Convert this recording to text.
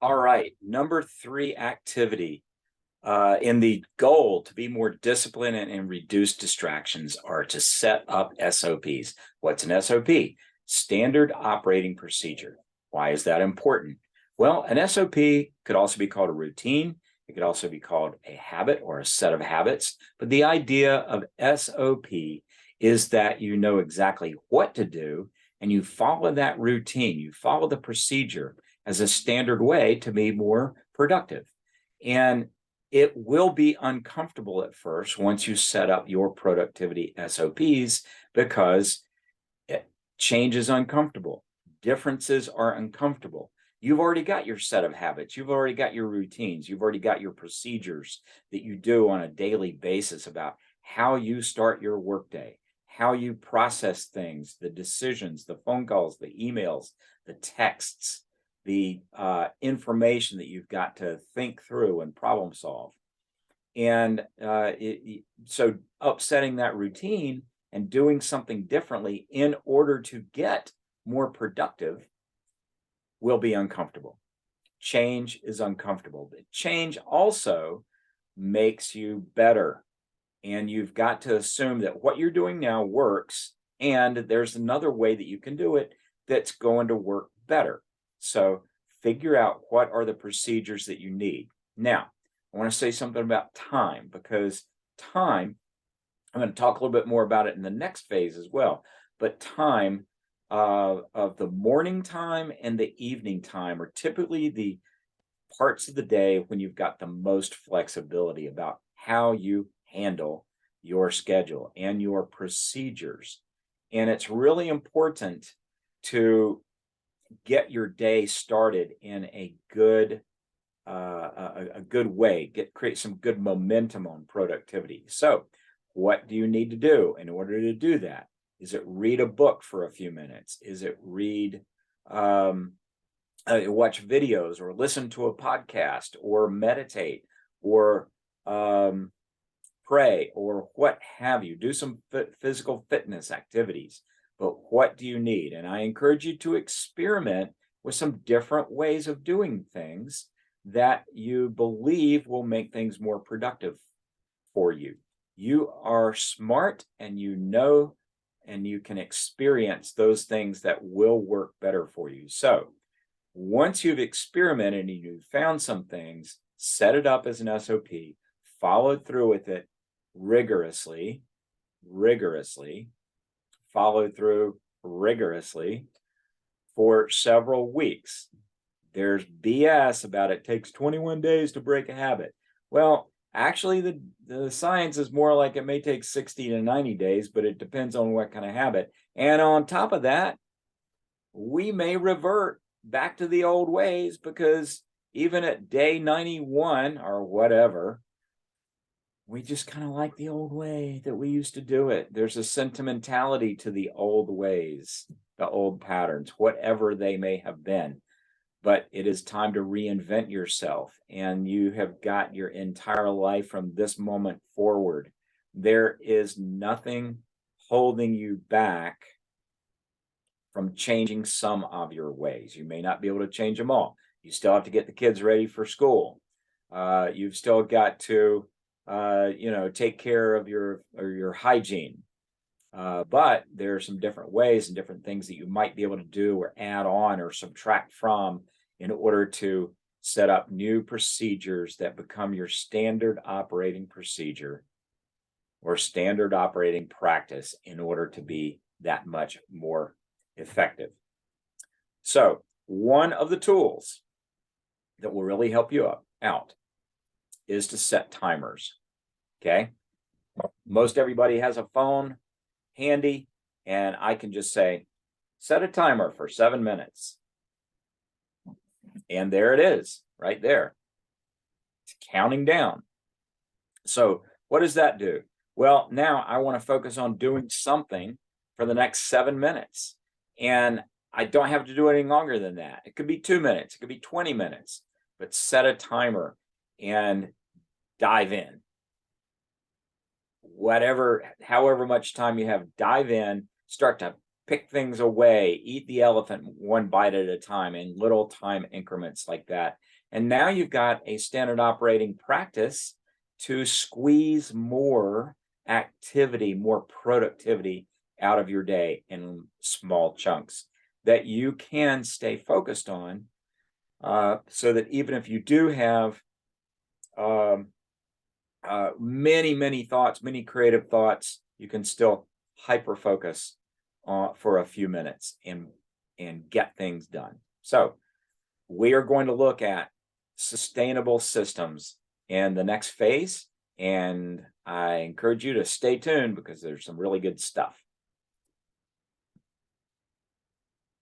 All right, number three activity in the goal to be more disciplined and reduce distractions are to set up SOPs. What's an SOP? Standard operating procedure. Why is that important? Well, an SOP could also be called a routine. It could also be called a habit or a set of habits. But the idea of SOP is that you know exactly what to do and you follow that routine. You follow the procedure as a standard way to be more productive. And it will be uncomfortable at first once you set up your productivity SOPs because change is uncomfortable. Differences are uncomfortable. You've already got your set of habits. You've already got your routines. You've already got your procedures that you do on a daily basis about how you start your workday, how you process things, the decisions, the phone calls, the emails, the texts, the information that you've got to think through and problem solve. And so upsetting that routine and doing something differently in order to get more productive will be uncomfortable. Change is uncomfortable. But change also makes you better. And you've got to assume that what you're doing now works. And there's another way that you can do it that's going to work better. So figure out what are the procedures that you need. Now, I want to say something about time because time, I'm going to talk a little bit more about it in the next phase as well. But time of the morning time and the evening time are typically the parts of the day when you've got the most flexibility about how you handle your schedule and your procedures. And it's really important to get your day started in a good way, create some good momentum on productivity. So what do you need to do in order to do that? Is it read a book for a few minutes? Is it read watch videos or listen to a podcast or meditate or pray or what have you? Do some physical fitness activities. But what do you need? And I encourage you to experiment with some different ways of doing things that you believe will make things more productive for you. You are smart and you know and you can experience those things that will work better for you. So once you've experimented and you've found some things, set it up as an SOP, follow through with it rigorously, follow through rigorously for several weeks. There's BS about it takes 21 days to break a habit. Well, actually, the science is more like it may take 60 to 90 days, but it depends on what kind of habit. And on top of that, we may revert back to the old ways because even at day 91 or whatever, we just kind of like the old way that we used to do it. There's a sentimentality to the old ways, the old patterns, whatever they may have been. But it is time to reinvent yourself, and you have got your entire life from this moment forward. There is nothing holding you back from changing some of your ways. You may not be able to change them all. You still have to get the kids ready for school. You've still got to take care of your hygiene. But there are some different ways and different things that you might be able to do or add on or subtract from in order to set up new procedures that become your standard operating procedure or standard operating practice in order to be that much more effective. So one of the tools that will really help you out is to set timers. Okay. Most everybody has a phone handy, and I can just say, set a timer for 7 minutes. And there it is, right there. It's counting down. So what does that do? Well, now I want to focus on doing something for the next 7 minutes. And I don't have to do anything longer than that. It could be 2 minutes. It could be 20 minutes. But set a timer and dive in. However much time you have, dive in, start to pick things away, eat the elephant one bite at a time in little time increments like that. And now you've got a standard operating practice to squeeze more activity, more productivity out of your day in small chunks that you can stay focused on, so that even if you do have um, many thoughts, many creative thoughts, you can still hyper focus for a few minutes and get things done. So we are going to look at sustainable systems in the next phase, and I encourage you to stay tuned because there's some really good stuff.